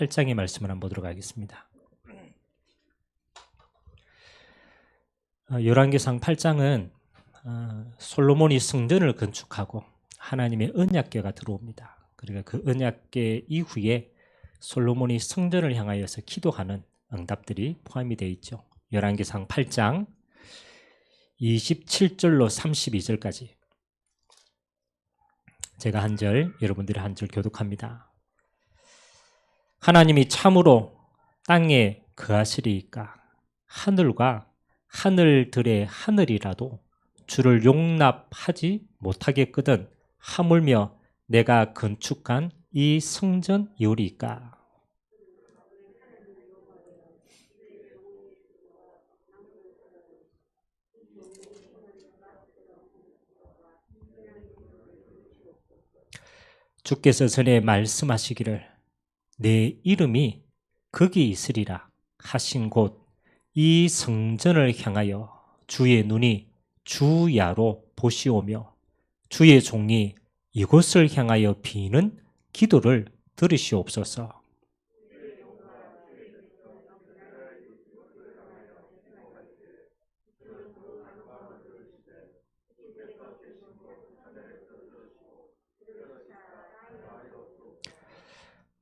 8장의 말씀을 한번 보도록 하겠습니다. 열왕기상 8장은 솔로몬이 성전을 건축하고 하나님의 언약궤가 들어옵니다. 그러니까 그 언약궤 이후에 솔로몬이 성전을 향하여서 기도하는 응답들이 포함이 되어 있죠. 열왕기상 8장 27절로 32절까지 제가 한 절, 여러분들이 한 절 교독합니다. 하나님이 참으로 땅에 거하시리이까 하늘과 하늘들의 하늘이라도 주를 용납하지 못하겠거든 하물며 내가 건축한 이 성전이오리이까. 주께서 전에 말씀하시기를 내 이름이 거기 있으리라 하신 곳 이 성전을 향하여 주의 눈이 주야로 보시오며 주의 종이 이곳을 향하여 비는 기도를 들으시옵소서.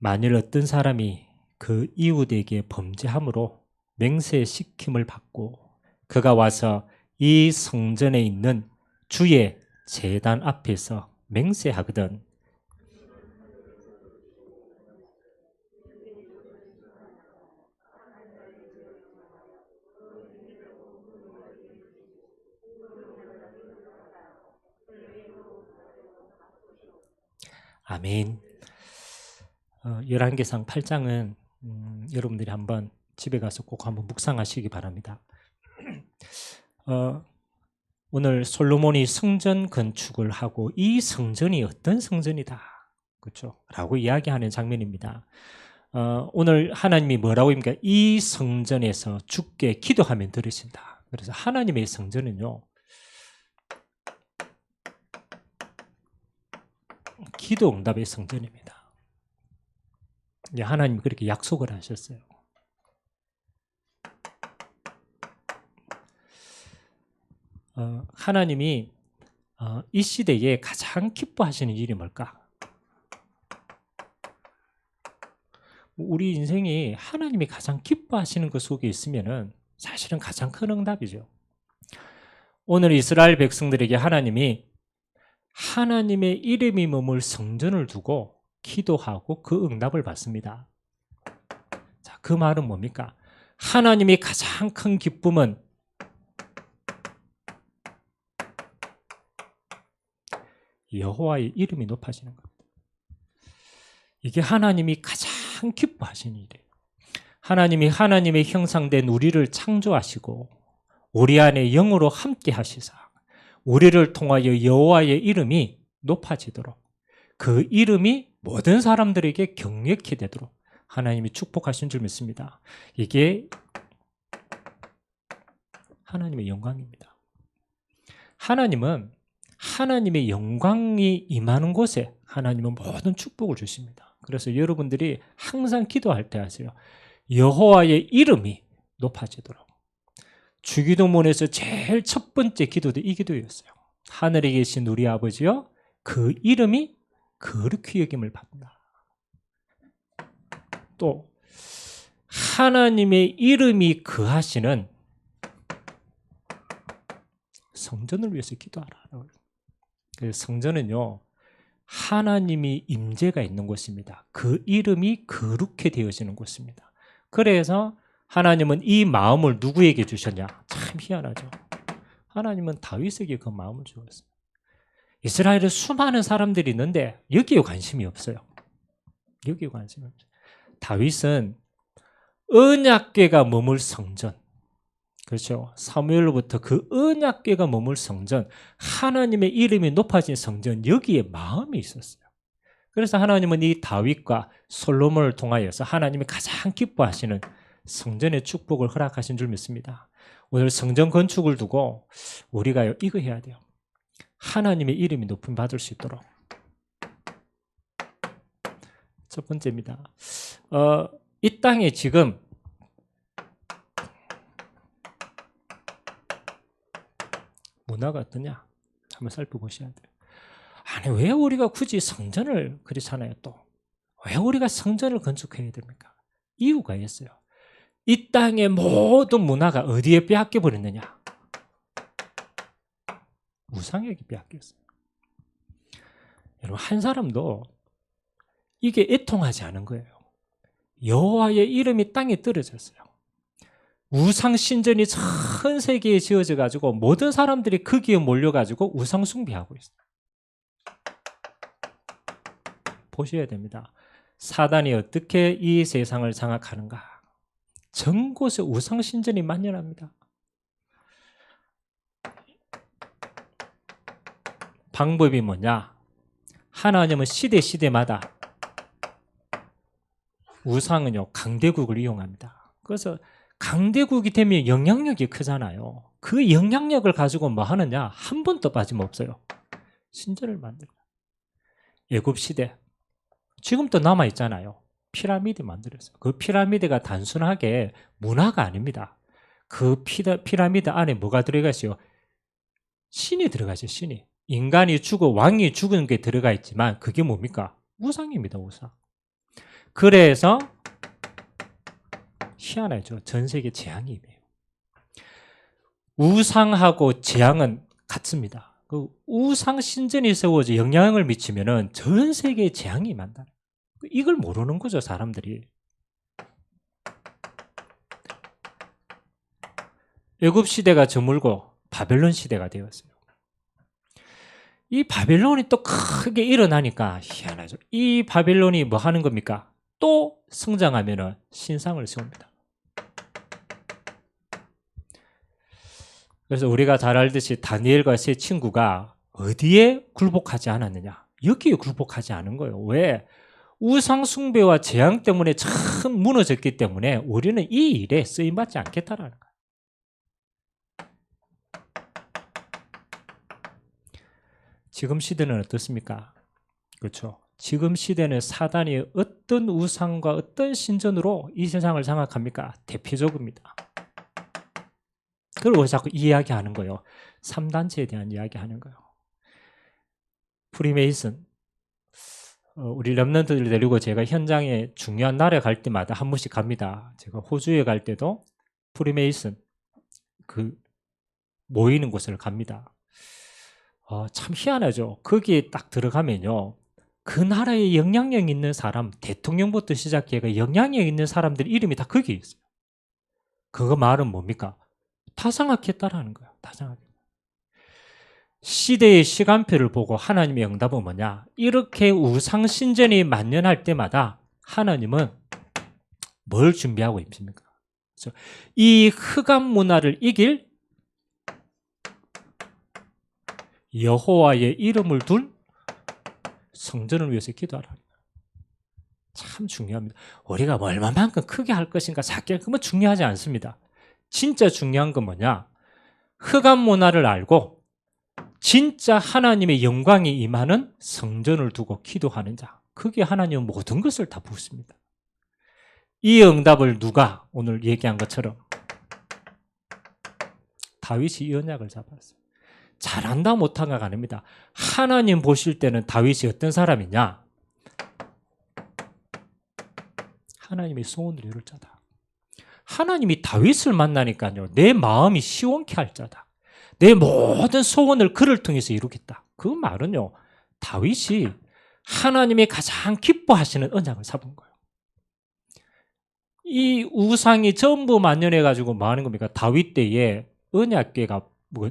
만일 어떤 사람이 그 이웃에게 범죄함으로 맹세시킴을 받고 그가 와서 이 성전에 있는 주의 제단 앞에서 맹세하거든 아멘. 열왕기상 8장은 여러분들이 한번 집에 가서 꼭 한번 묵상하시기 바랍니다. 오늘 솔로몬이 성전 건축을 하고 이 성전이 어떤 성전이다, 그렇죠? 라고 이야기하는 장면입니다. 오늘 하나님이 뭐라고 합니까? 이 성전에서 주께 기도하면 들으신다. 그래서 하나님의 성전은요, 기도 응답의 성전입니다. 하나님이 그렇게 약속을 하셨어요. 하나님이 이 시대에 가장 기뻐하시는 일이 뭘까? 우리 인생이 하나님이 가장 기뻐하시는 것 속에 있으면은 사실은 가장 큰 응답이죠. 오늘 이스라엘 백성들에게 하나님이 하나님의 이름이 머물 성전을 두고 기도하고 그 응답을 받습니다. 자, 그 말은 뭡니까? 하나님이 가장 큰 기쁨은 여호와의 이름이 높아지는 겁니다. 이게 하나님이 가장 기뻐하시는 일이에요. 하나님이 하나님의 형상된 우리를 창조하시고 우리 안에 영으로 함께 하시사 우리를 통하여 여호와의 이름이 높아지도록 그 이름이 모든 사람들에게 경외케 되도록 하나님이 축복하신 줄 믿습니다. 이게 하나님의 영광입니다. 하나님은 하나님의 영광이 임하는 곳에 하나님은 모든 축복을 주십니다. 그래서 여러분들이 항상 기도할 때 하세요. 여호와의 이름이 높아지도록. 주기도문에서 제일 첫 번째 기도도 이 기도였어요. 하늘에 계신 우리 아버지여 그 이름이 거룩히 여김을 받는다. 또 하나님의 이름이 거하시는 성전을 위해서 기도하라. 성전은요, 하나님이 임재가 있는 곳입니다. 그 이름이 거룩해 되어지는 곳입니다. 그래서 하나님은 이 마음을 누구에게 주셨냐? 참 희한하죠. 하나님은 다윗에게 그 마음을 주었어요. 이스라엘에 수많은 사람들이 있는데 여기에 관심이 없어요. 여기에 관심이 없어요. 다윗은 언약궤가 머물 성전, 그렇죠. 사무엘로부터 그 언약궤가 머물 성전, 하나님의 이름이 높아진 성전, 여기에 마음이 있었어요. 그래서 하나님은 이 다윗과 솔로몬을 통하여서 하나님이 가장 기뻐하시는 성전의 축복을 허락하신 줄 믿습니다. 오늘 성전 건축을 두고 우리가 이거 해야 돼요. 하나님의 이름이 높임 받을 수 있도록. 첫 번째입니다. 이 땅에 지금 문화가 어떠냐 한번 살펴보셔야 돼요. 아니 왜 우리가 굳이 성전을 그렇잖아요. 또 왜 우리가 성전을 건축해야 됩니까? 이유가 있어요. 이 땅의 모든 문화가 어디에 빼앗겨 버렸느냐? 우상에게 빼앗겼어요. 여러분 한 사람도 이게 애통하지 않은 거예요. 여호와의 이름이 땅에 떨어졌어요. 우상 신전이 전 세계에 지어져 가지고 모든 사람들이 거기에 몰려 가지고 우상 숭배하고 있어요. 보셔야 됩니다. 사단이 어떻게 이 세상을 장악하는가? 전 곳에 우상 신전이 만연합니다. 방법이 뭐냐? 하나님은 시대마다 우상은요 강대국을 이용합니다. 그래서 강대국이 되면 영향력이 크잖아요. 그 영향력을 가지고 뭐 하느냐? 한 번도 빠짐없어요. 신전을 만들어요. 애굽 시대 지금도 남아 있잖아요. 피라미드 만들었어요. 그 피라미드가 단순하게 문화가 아닙니다. 그 피라미드 안에 뭐가 들어가 있어요? 신이 들어가죠. 신이. 인간이 죽어 왕이 죽은 게 들어가 있지만 그게 뭡니까? 우상입니다. 우상. 그래서 희한하죠. 전 세계 재앙이 임해요. 우상하고 재앙은 같습니다. 그 우상 신전이 세워져 영향을 미치면은 전 세계에 재앙이 임한다. 이걸 모르는 거죠, 사람들이. 애굽 시대가 저물고 바벨론 시대가 되었어요. 이 바벨론이 또 크게 일어나니까 희한하죠. 이 바벨론이 뭐 하는 겁니까? 또 성장하면은 신상을 세웁니다. 그래서 우리가 잘 알듯이 다니엘과 세 친구가 어디에 굴복하지 않았느냐? 여기에 굴복하지 않은 거예요. 왜? 우상 숭배와 재앙 때문에 참 무너졌기 때문에 우리는 이 일에 쓰임받지 않겠다라는 거예요. 지금 시대는 어떻습니까? 그렇죠. 지금 시대는 사단이 어떤 우상과 어떤 신전으로 이 세상을 장악합니까? 대표적입니다. 그걸 왜 자꾸 이야기하는 거예요? 3단체에 대한 이야기하는 거예요. 프리메이슨, 우리 렘넌트들 데리고 제가 현장에 중요한 나라에 갈 때마다 한 번씩 갑니다. 제가 호주에 갈 때도 프리메이슨 그 모이는 곳을 갑니다. 참 희한하죠. 거기에 딱 들어가면요. 그 나라에 영향력 있는 사람, 대통령부터 시작해서 영향력 있는 사람들 이름이 다 거기에 있어요. 그거 말은 뭡니까? 다 장악했다라는 거예요. 다 장악했다. 시대의 시간표를 보고 하나님의 응답은 뭐냐? 이렇게 우상 신전이 만연할 때마다 하나님은 뭘 준비하고 있습니까? 그래서 이 흑암 문화를 이길 여호와의 이름을 둘 성전을 위해서 기도하라. 참 중요합니다. 우리가 얼마만큼 크게 할 것인가 작게 할 것은 중요하지 않습니다. 진짜 중요한 건 뭐냐? 흑암 문화를 알고 진짜 하나님의 영광이 임하는 성전을 두고 기도하는 자. 그게 하나님은 모든 것을 다 붓습니다. 이 응답을 누가 오늘 얘기한 것처럼 다윗이 이 언약을 잡았어요. 잘한다 못한가가 아닙니다. 하나님 보실 때는 다윗이 어떤 사람이냐? 하나님의 소원을 이룰 자다. 하나님이 다윗을 만나니까요. 내 마음이 시원케 할 자다. 내 모든 소원을 그를 통해서 이루겠다. 그 말은요. 다윗이 하나님이 가장 기뻐하시는 언약을 잡은 거예요. 이 우상이 전부 만연해가지고 뭐 하는 겁니까? 다윗 때에 언약궤가 뭐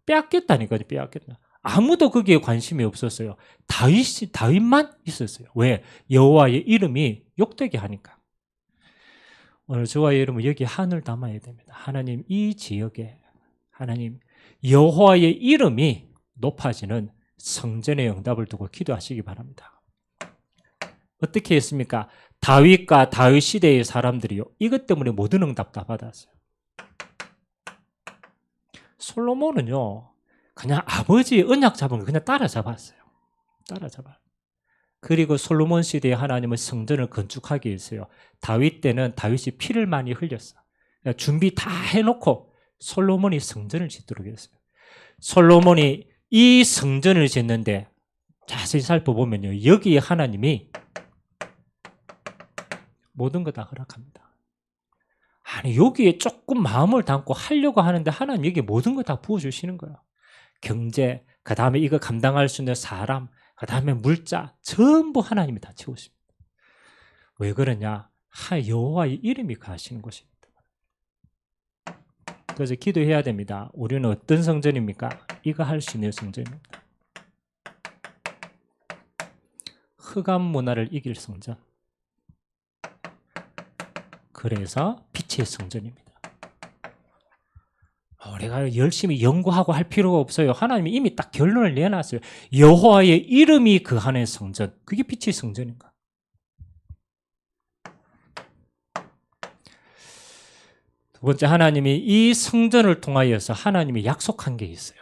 빼앗겼다니까요. 빼앗겼다. 아무도 거기에 관심이 없었어요. 다윗만 있었어요. 왜? 여호와의 이름이 욕되게 하니까. 오늘 저와 여러분 여기 한을 담아야 됩니다. 하나님 이 지역에 하나님 여호와의 이름이 높아지는 성전의 응답을 두고 기도하시기 바랍니다. 어떻게 했습니까? 다윗과 다윗 시대의 사람들이요. 이것 때문에 모든 응답 다 받았어요. 솔로몬은요. 그냥 아버지의 언약 잡은 거 그냥 따라잡았어요. 따라잡아. 그리고 솔로몬 시대에 하나님은 성전을 건축하기 위해서요. 다윗 때는 다윗이 피를 많이 흘렸어. 그러니까 준비 다 해놓고 솔로몬이 성전을 짓도록 했어요. 솔로몬이 이 성전을 짓는데 자세히 살펴보면요. 여기에 하나님이 모든 거 다 허락합니다. 아니 여기에 조금 마음을 담고 하려고 하는데 하나님 여기에 모든 거 다 부어주시는 거예요. 경제, 그 다음에 이거 감당할 수 있는 사람, 그 다음에 물자 전부 하나님이 다 채우십니다. 왜 그러냐? 여호와의 이름이 거하시는 곳입니다. 그래서 기도해야 됩니다. 우리는 어떤 성전입니까? 이거 할 수 있는 성전입니다. 흑암 문화를 이길 성전. 그래서 빛의 성전입니다. 우리가 열심히 연구하고 할 필요가 없어요. 하나님이 이미 딱 결론을 내놨어요. 여호와의 이름이 거하는 성전. 그게 빛의 성전인가? 두 번째, 하나님이 이 성전을 통하여서 하나님이 약속한 게 있어요.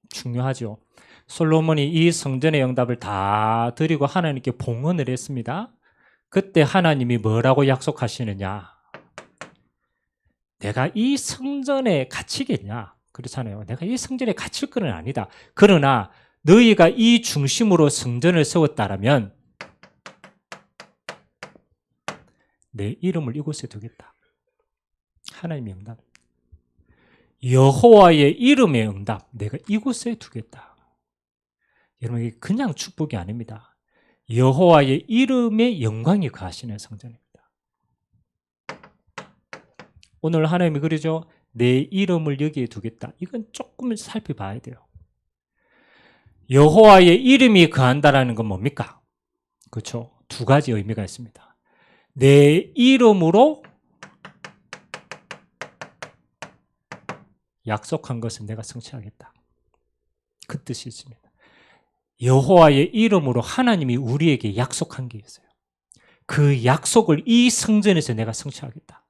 중요하죠. 솔로몬이 이 성전의 응답을 다 드리고 하나님께 봉헌을 했습니다. 그때 하나님이 뭐라고 약속하시느냐? 내가 이 성전에 갇히겠냐? 그렇잖아요. 내가 이 성전에 갇힐 건 아니다. 그러나 너희가 이 중심으로 성전을 세웠다라면 내 이름을 이곳에 두겠다. 하나님의 응답. 여호와의 이름의 응답. 내가 이곳에 두겠다. 여러분 이게 그냥 축복이 아닙니다. 여호와의 이름의 영광이 거하시는 성전입니다. 오늘 하나님이 그러죠. 내 이름을 여기에 두겠다. 이건 조금 살펴봐야 돼요. 여호와의 이름이 거한다라는 건 뭡니까? 그렇죠. 두 가지 의미가 있습니다. 내 이름으로 약속한 것은 내가 성취하겠다. 그 뜻이 있습니다. 여호와의 이름으로 하나님이 우리에게 약속한 게 있어요. 그 약속을 이 성전에서 내가 성취하겠다.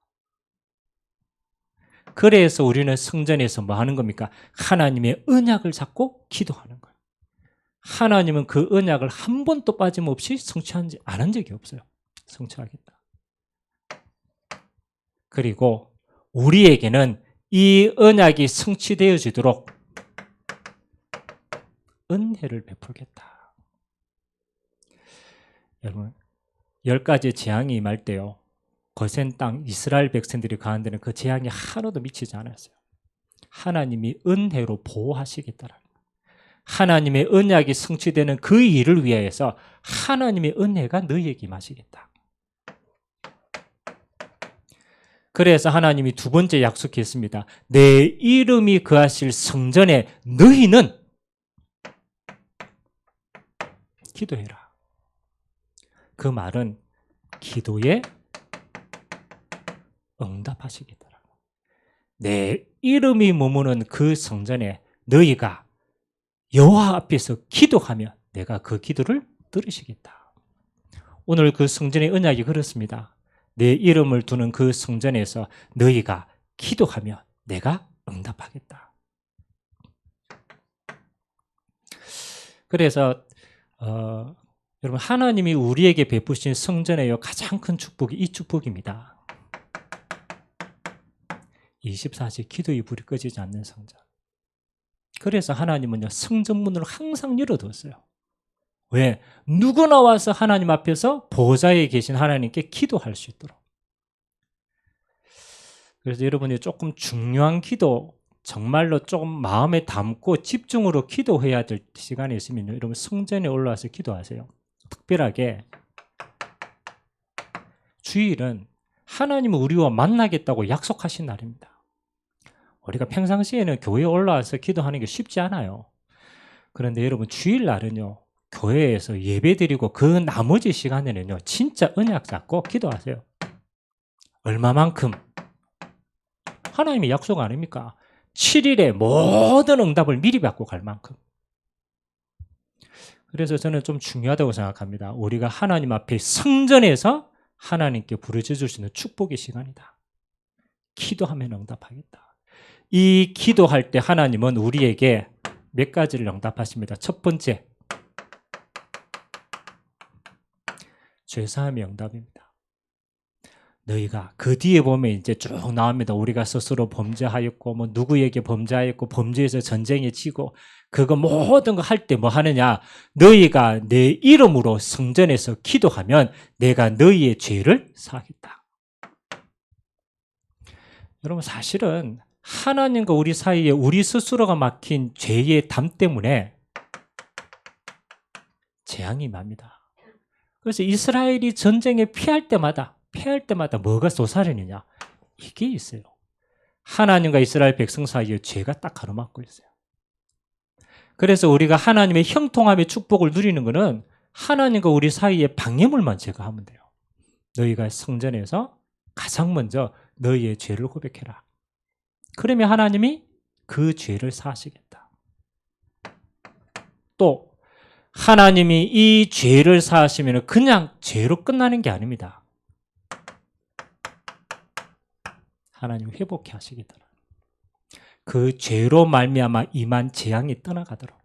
그래서 우리는 성전에서 뭐 하는 겁니까? 하나님의 언약을 잡고 기도하는 거예요. 하나님은 그 언약을 한 번도 빠짐없이 성취하지 않은 적이 없어요. 성취하겠다. 그리고 우리에게는 이 언약이 성취되어지도록 은혜를 베풀겠다. 여러분, 10가지 재앙이 임할 때요. 거센 땅 이스라엘 백성들이 가는 데는 그 재앙이 하나도 미치지 않았어요. 하나님이 은혜로 보호하시겠다라는 거예요. 하나님의 언약이 성취되는 그 일을 위하여서 하나님의 은혜가 너희에게 임하시겠다. 그래서 하나님이 두 번째 약속했습니다. 내 이름이 거하실 성전에 너희는 기도해라. 그 말은 기도에 응답하시겠다. 내 이름이 머무는 그 성전에 너희가 여호와 앞에서 기도하면 내가 그 기도를 들으시겠다. 오늘 그 성전의 언약이 그렇습니다. 내 이름을 두는 그 성전에서 너희가 기도하면 내가 응답하겠다. 그래서 여러분 하나님이 우리에게 베푸신 성전의 가장 큰 축복이 이 축복입니다. 24시 기도의 불이 꺼지지 않는 성전. 그래서 하나님은요 성전문을 항상 열어뒀어요. 왜? 누구나 와서 하나님 앞에서 보좌에 계신 하나님께 기도할 수 있도록. 그래서 여러분이 조금 중요한 기도, 정말로 조금 마음에 담고 집중으로 기도해야 될 시간이 있으면요, 여러분 성전에 올라와서 기도하세요. 특별하게 주일은 하나님은 우리와 만나겠다고 약속하신 날입니다. 우리가 평상시에는 교회에 올라와서 기도하는 게 쉽지 않아요. 그런데 여러분 주일날은요 교회에서 예배드리고 그 나머지 시간에는요 진짜 언약 잡고 기도하세요. 얼마만큼? 하나님의 약속 아닙니까? 7일에 모든 응답을 미리 받고 갈 만큼. 그래서 저는 좀 중요하다고 생각합니다. 우리가 하나님 앞에 성전에서 하나님께 부르짖을 수 있는 축복의 시간이다. 기도하면 응답하겠다. 이 기도할 때 하나님은 우리에게 몇 가지를 응답하십니다. 첫 번째, 죄사함의 응답입니다. 너희가 그 뒤에 보면 이제 쭉 나옵니다. 우리가 스스로 범죄하였고 뭐 누구에게 범죄하였고 범죄에서 전쟁에 지고 그거 모든 거 할 때 뭐 하느냐? 너희가 내 이름으로 성전에서 기도하면 내가 너희의 죄를 사하겠다. 여러분 사실은 하나님과 우리 사이에 우리 스스로가 막힌 죄의 담 때문에 재앙이 임합니다. 그래서 이스라엘이 전쟁에 피할 때마다 뭐가 솟아내느냐? 이게 있어요. 하나님과 이스라엘 백성 사이에 죄가 딱 가로막고 있어요. 그래서 우리가 하나님의 형통함의 축복을 누리는 것은 하나님과 우리 사이에 방해물만 제거하면 돼요. 너희가 성전에서 가장 먼저 너희의 죄를 고백해라. 그러면 하나님이 그 죄를 사하시겠다. 또 하나님이 이 죄를 사하시면 그냥 죄로 끝나는 게 아닙니다. 하나님 회복해 하시겠다. 그 죄로 말미암아 임한 재앙이 떠나가도록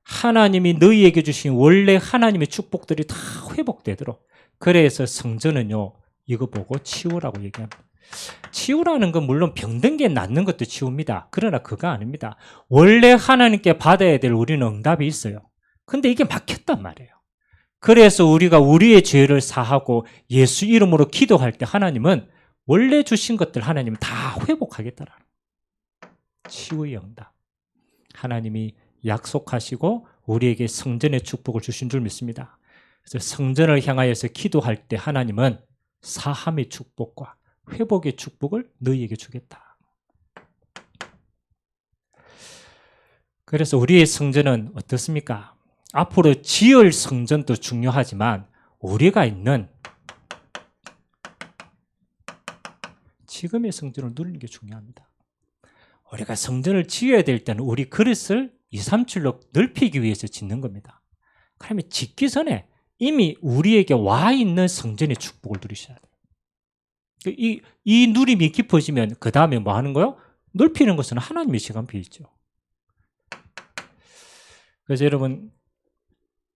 하나님이 너희에게 주신 원래 하나님의 축복들이 다 회복되도록. 그래서 성전은요 이거 보고 치우라고 얘기합니다. 치우라는 건 물론 병든 게 낫는 것도 치웁니다. 그러나 그거 아닙니다. 원래 하나님께 받아야 될 우리는 응답이 있어요. 근데 이게 막혔단 말이에요. 그래서 우리가 우리의 죄를 사하고 예수 이름으로 기도할 때 하나님은 원래 주신 것들 하나님은 다 회복하겠다라는 치유의 응답. 하나님이 약속하시고 우리에게 성전의 축복을 주신 줄 믿습니다. 그래서 성전을 향하여서 기도할 때 하나님은 사함의 축복과 회복의 축복을 너희에게 주겠다. 그래서 우리의 성전은 어떻습니까? 앞으로 지을 성전도 중요하지만 우리가 있는 지금의 성전을 누리는 게 중요합니다. 우리가 성전을 지어야 될 때는 우리 그릇을 237로 넓히기 위해서 짓는 겁니다. 그러면 짓기 전에 이미 우리에게 와 있는 성전의 축복을 누리셔야 돼요. 이 누림이 깊어지면 그 다음에 뭐 하는 거요? 넓히는 것은 하나님의 시간표 있죠. 그래서 여러분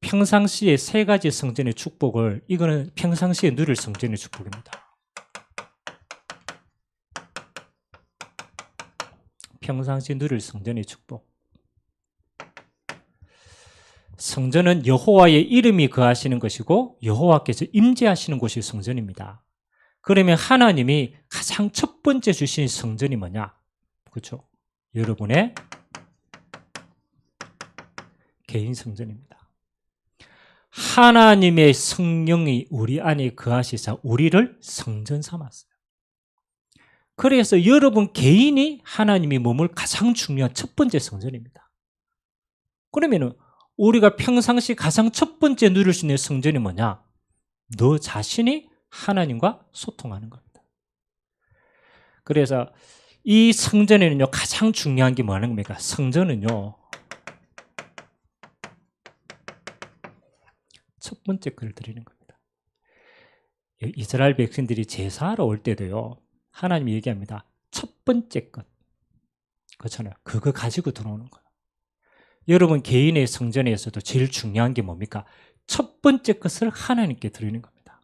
평상시에 세 가지 성전의 축복을 이거는 평상시에 누릴 성전의 축복입니다. 평상시에 누릴 성전의 축복. 성전은 여호와의 이름이 거하시는 것이고 여호와께서 임재하시는 곳이 성전입니다. 그러면 하나님이 가장 첫 번째 주신 성전이 뭐냐? 그렇죠? 여러분의 개인 성전입니다. 하나님의 성령이 우리 안에 거하시사 우리를 성전 삼았어요. 그래서 여러분 개인이 하나님이 머물 가장 중요한 첫 번째 성전입니다. 그러면 우리가 평상시 가장 첫 번째 누릴 수 있는 성전이 뭐냐? 너 자신이 하나님과 소통하는 겁니다. 그래서 이 성전에는요 가장 중요한 게 뭐하는 겁니까? 성전은요 첫 번째 걸 드리는 겁니다. 이스라엘 백성들이 제사하러 올 때도요 하나님이 얘기합니다. 첫 번째 것 그렇잖아요. 그거 가지고 들어오는 거예요. 여러분 개인의 성전에서도 제일 중요한 게 뭡니까? 첫 번째 것을 하나님께 드리는 겁니다.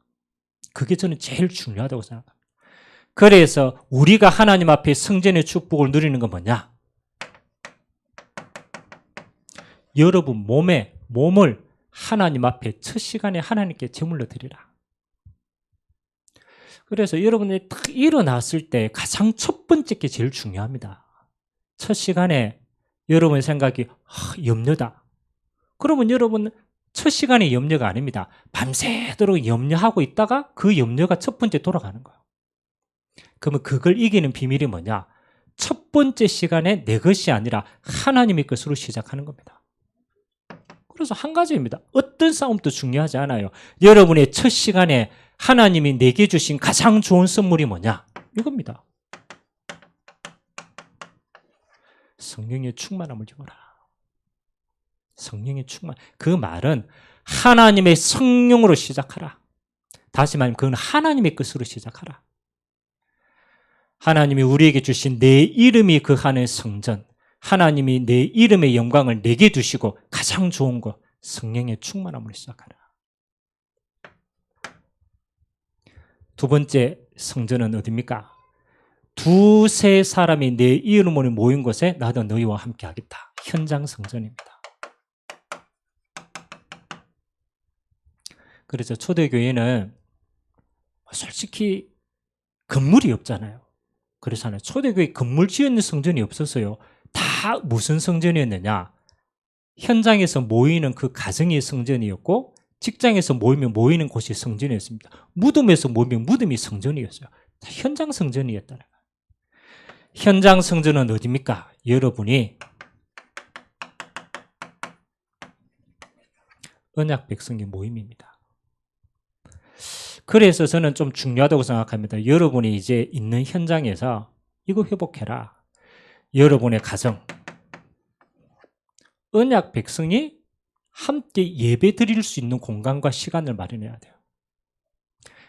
그게 저는 제일 중요하다고 생각합니다. 그래서 우리가 하나님 앞에 성전의 축복을 누리는 건 뭐냐? 여러분 몸을 하나님 앞에 첫 시간에 하나님께 제물로 드리라. 그래서 여러분이 딱 일어났을 때 가장 첫 번째 게 제일 중요합니다. 첫 시간에 여러분의 생각이 염려다. 그러면 여러분 첫 시간에 염려가 아닙니다. 밤새도록 염려하고 있다가 그 염려가 첫 번째 돌아가는 거예요. 그러면 그걸 이기는 비밀이 뭐냐? 첫 번째 시간에 내 것이 아니라 하나님의 것으로 시작하는 겁니다. 그래서 한 가지입니다. 어떤 싸움도 중요하지 않아요. 여러분의 첫 시간에 하나님이 내게 주신 가장 좋은 선물이 뭐냐? 이겁니다. 성령의 충만함을 입어라. 성령의 충만. 그 말은 하나님의 성령으로 시작하라. 다시 말하면 그건 하나님의 것으로 시작하라. 하나님이 우리에게 주신 내 이름이 거하는 성전, 하나님이 내 이름의 영광을 내게 두시고 가장 좋은 거 성령의 충만함을 시작하라. 두 번째 성전은 어디입니까? 두세 사람이 내 이름으로 모인 곳에 나도 너희와 함께 하겠다. 현장 성전입니다. 그래서 초대교회는 솔직히 건물이 없잖아요. 그래서 초대교회 건물 지은 성전이 없었어요. 다 무슨 성전이었느냐? 현장에서 모이는 그 가정이 성전이었고 직장에서 모이면 모이는 곳이 성전이었습니다. 무덤에서 모이면 무덤이 성전이었어요. 다 현장 성전이었다는 거예요. 현장 성전은 어디입니까? 여러분이 언약 백성의 모임입니다. 그래서 저는 좀 중요하다고 생각합니다. 여러분이 이제 있는 현장에서 이거 회복해라. 여러분의 가정, 언약 백성이 함께 예배 드릴 수 있는 공간과 시간을 마련해야 돼요.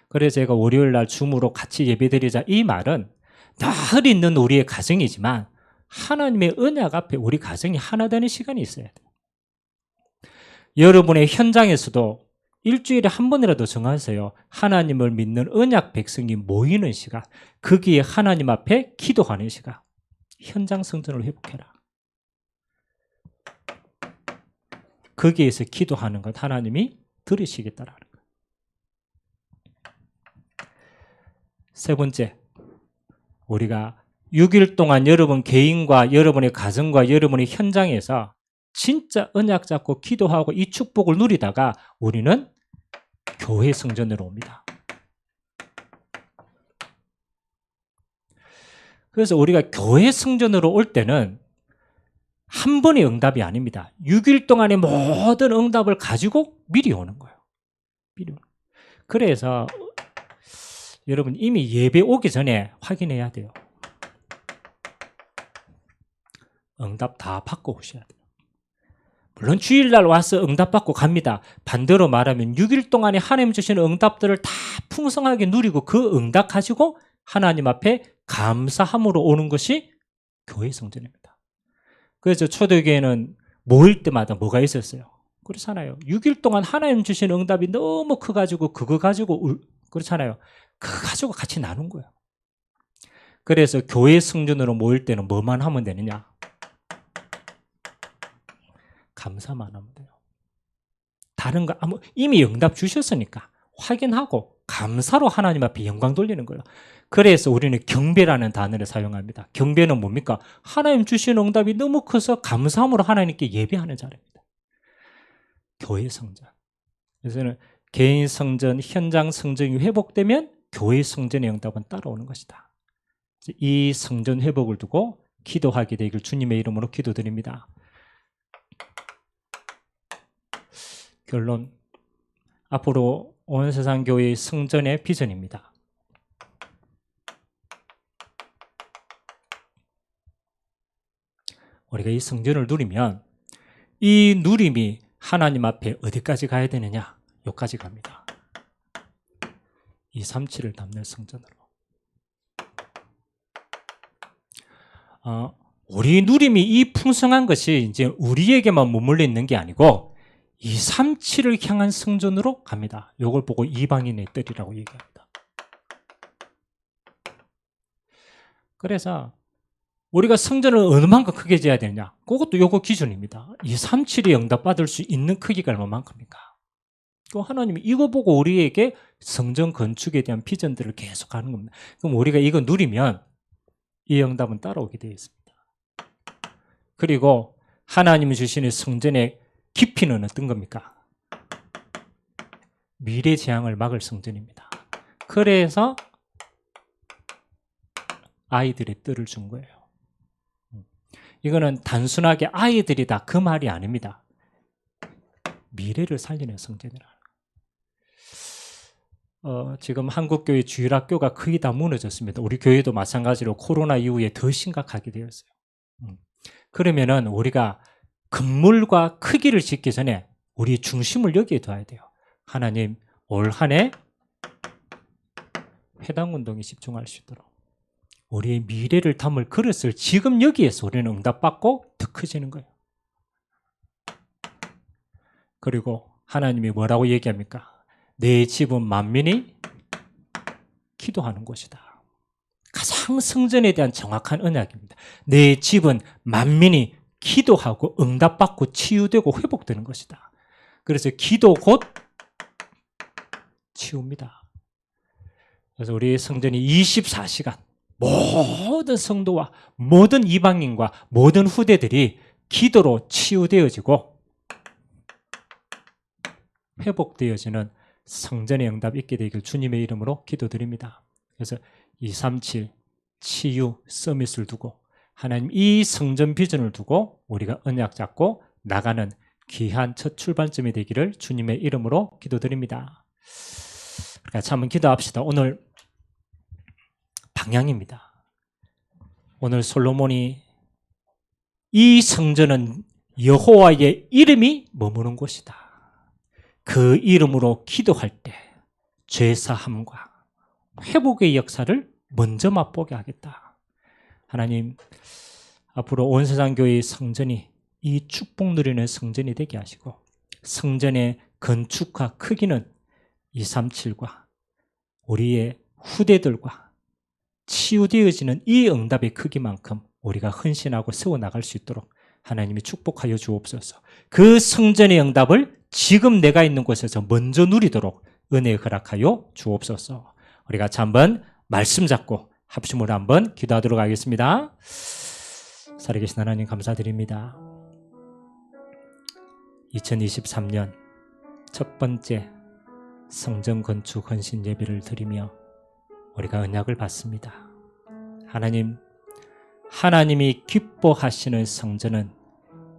그래서 제가 월요일 날 줌으로 같이 예배 드리자 이 말은 늘 있는 우리의 가정이지만 하나님의 언약 앞에 우리 가정이 하나 되는 시간이 있어야 돼요. 여러분의 현장에서도 일주일에 한 번이라도 정하세요. 하나님을 믿는 언약 백성이 모이는 시간, 거기에 하나님 앞에 기도하는 시간, 현장 성전을 회복해라. 거기에서 기도하는 것 하나님이 들으시겠다라는 거예요. 세 번째, 우리가 6일 동안 여러분 개인과 여러분의 가정과 여러분의 현장에서 진짜 언약 잡고 기도하고 이 축복을 누리다가 우리는 교회 성전으로 옵니다. 그래서 우리가 교회 성전으로 올 때는 한 번의 응답이 아닙니다. 6일 동안의 모든 응답을 가지고 미리 오는 거예요. 미리. 그래서 여러분 이미 예배 오기 전에 확인해야 돼요. 응답 다 받고 오셔야 돼요. 물론 주일날 와서 응답받고 갑니다. 반대로 말하면 6일 동안에 하나님 주시는 응답들을 다 풍성하게 누리고 그 응답 가지고 하나님 앞에 감사함으로 오는 것이 교회 성전입니다. 그래서 초대교회는 모일 때마다 뭐가 있었어요? 그렇잖아요. 6일 동안 하나님 주시는 응답이 너무 커가지고 그거 가지고 그렇잖아요. 그거 가지고 같이 나눈 거예요. 그래서 교회 성전으로 모일 때는 뭐만 하면 되느냐? 감사만 하면 돼요. 다른 거 이미 응답 주셨으니까 확인하고 감사로 하나님 앞에 영광 돌리는 거예요. 그래서 우리는 경배라는 단어를 사용합니다. 경배는 뭡니까? 하나님 주신 응답이 너무 커서 감사함으로 하나님께 예배하는 자리입니다. 교회 성전. 그래서 개인 성전, 현장 성전이 회복되면 교회 성전의 응답은 따라오는 것이다. 이 성전 회복을 두고 기도하게 되길 주님의 이름으로 기도드립니다. 결론, 앞으로 온 세상 교회의 성전의 비전입니다. 우리가 이 성전을 누리면 이 누림이 하나님 앞에 어디까지 가야 되느냐? 여기까지 갑니다. 237을 담는 성전으로. 우리 누림이 이 풍성한 것이 이제 우리에게만 머물러 있는 게 아니고 237을 향한 성전으로 갑니다. 이걸 보고 이방인의 뜰이라고 얘기합니다. 그래서 우리가 성전을 얼마만큼 크게 지어야 되느냐? 그것도 요거 기준입니다. 237이 응답받을 수 있는 크기가 얼마만큼입니까? 또 하나님이 이거 보고 우리에게 성전 건축에 대한 비전들을 계속 하는 겁니다. 그럼 우리가 이거 누리면 이 응답은 따라오게 되어 있습니다. 그리고 하나님이 주시는 성전의 깊이는 어떤 겁니까? 미래 재앙을 막을 성전입니다. 그래서 아이들의 뜰을 준 거예요. 이거는 단순하게 아이들이다 그 말이 아닙니다. 미래를 살리는 성전이라. 지금 한국교회 주일학교가 거의 다 무너졌습니다. 우리 교회도 마찬가지로 코로나 이후에 더 심각하게 되었어요. 그러면은 우리가 건물과 크기를 짓기 전에 우리 중심을 여기에 둬야 돼요. 하나님, 올 한 해 회당운동에 집중할 수 있도록 우리의 미래를 담을 그릇을 지금 여기에서 우리는 응답받고 더 커지는 거예요. 그리고 하나님이 뭐라고 얘기합니까? 내 집은 만민이 기도하는 곳이다. 가장 성전에 대한 정확한 언약입니다. 내 집은 만민이 기도하고 응답받고 치유되고 회복되는 것이다. 그래서 기도 곧 치유입니다. 그래서 우리 성전이 24시간 모든 성도와 모든 이방인과 모든 후대들이 기도로 치유되어지고 회복되어지는 성전의 응답이 있게 되길 주님의 이름으로 기도드립니다. 그래서 237 치유 서밋을 두고 하나님 이 성전 비전을 두고 우리가 언약 잡고 나가는 귀한 첫 출발점이 되기를 주님의 이름으로 기도드립니다. 같이 한번 기도합시다. 오늘 방향입니다. 오늘 솔로몬이 이 성전은 여호와의 이름이 머무는 곳이다. 그 이름으로 기도할 때 죄사함과 회복의 역사를 먼저 맛보게 하겠다. 하나님, 앞으로 온 세상 교회의 성전이 이 축복 누리는 성전이 되게 하시고 성전의 건축과 크기는 237과 우리의 후대들과 치유되어지는 이 응답의 크기만큼 우리가 헌신하고 세워나갈 수 있도록 하나님이 축복하여 주옵소서. 그 성전의 응답을 지금 내가 있는 곳에서 먼저 누리도록 은혜 허락하여 주옵소서. 우리 같이 한번 말씀 잡고 합심으로 한번 기도하도록 하겠습니다. 살아계신 하나님 감사드립니다. 2023년 첫 번째 성전 건축 헌신 예배를 드리며 우리가 언약을 받습니다. 하나님, 하나님이 기뻐하시는 성전은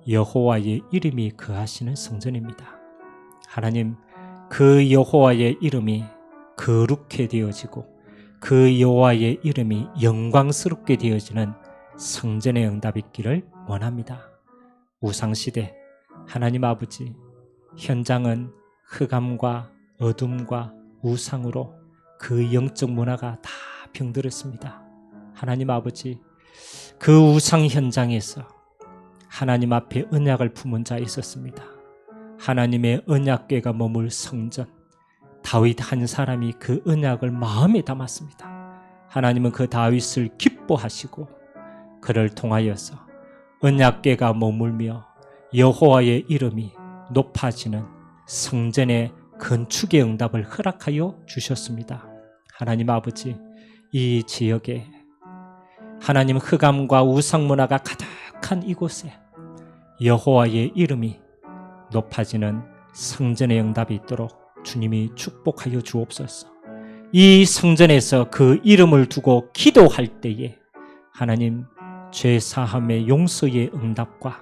여호와의 이름이 거하시는 성전입니다. 하나님, 그 여호와의 이름이 거룩해 되어지고 그 여호와의 이름이 영광스럽게 되어지는 성전의 응답이 있기를 원합니다. 우상시대 하나님 아버지, 현장은 흑암과 어둠과 우상으로 그 영적 문화가 다 병들었습니다. 하나님 아버지, 그 우상 현장에서 하나님 앞에 언약을 품은 자 있었습니다. 하나님의 언약궤가 머물 성전, 다윗 한 사람이 그 언약을 마음에 담았습니다. 하나님은 그 다윗을 기뻐하시고 그를 통하여서 언약궤가 머물며 여호와의 이름이 높아지는 성전의 건축의 응답을 허락하여 주셨습니다. 하나님 아버지, 이 지역에 하나님 흑암과 우상문화가 가득한 이곳에 여호와의 이름이 높아지는 성전의 응답이 있도록 주님이 축복하여 주옵소서. 이 성전에서 그 이름을 두고 기도할 때에 하나님 죄사함의 용서의 응답과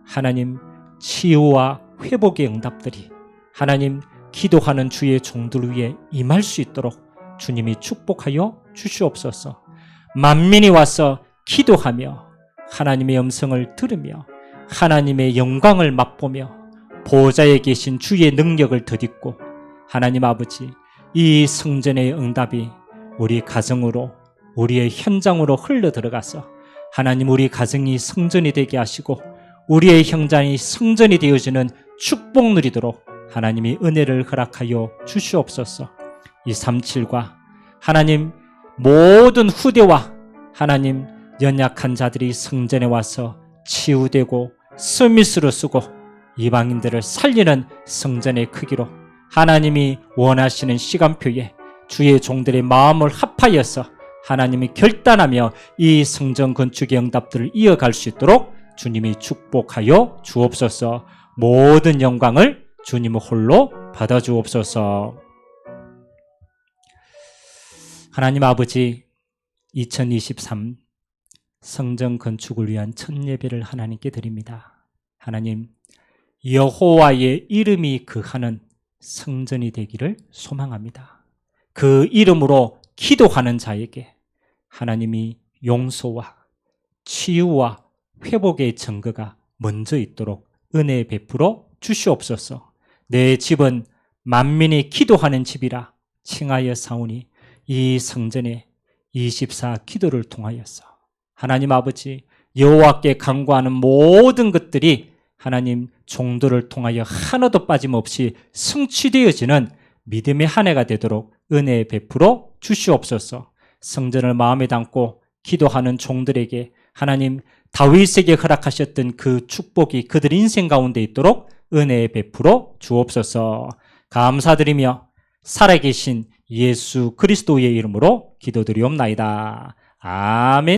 하나님 치유와 회복의 응답들이 하나님 기도하는 주의 종들 위에 임할 수 있도록 주님이 축복하여 주시옵소서. 만민이 와서 기도하며 하나님의 음성을 들으며 하나님의 영광을 맛보며 보좌에 계신 주의 능력을 덧입고 하나님 아버지, 이 성전의 응답이 우리 가정으로 우리의 현장으로 흘러 들어가서 하나님 우리 가정이 성전이 되게 하시고 우리의 현장이 성전이 되어지는 축복 누리도록 하나님이 은혜를 허락하여 주시옵소서. 이 37과 하나님 모든 후대와 하나님 연약한 자들이 성전에 와서 치유되고 서밋으로 쓰고 이방인들을 살리는 성전의 크기로 하나님이 원하시는 시간표에 주의 종들의 마음을 합하여서 하나님이 결단하며 이 성전 건축의 응답들을 이어갈 수 있도록 주님이 축복하여 주옵소서. 모든 영광을 주님 홀로 받아 주옵소서. 하나님 아버지, 2023 성전 건축을 위한 첫 예배를 하나님께 드립니다. 하나님, 여호와의 이름이 거하는 성전이 되기를 소망합니다. 그 이름으로 기도하는 자에게 하나님이 용서와 치유와 회복의 증거가 먼저 있도록 은혜 베풀어 주시옵소서. 내 집은 만민이 기도하는 집이라 칭하여 사오니 이 성전에 24 기도를 통하여서 하나님 아버지 여호와께 간구하는 모든 것들이 하나님 종들을 통하여 하나도 빠짐없이 성취되어지는 믿음의 한 해가 되도록 은혜 베풀어 주시옵소서. 성전을 마음에 담고 기도하는 종들에게 하나님 다윗에게 허락하셨던 그 축복이 그들 인생 가운데 있도록 은혜 베풀어 주옵소서. 감사드리며 살아계신 예수 그리스도의 이름으로 기도드리옵나이다. 아멘.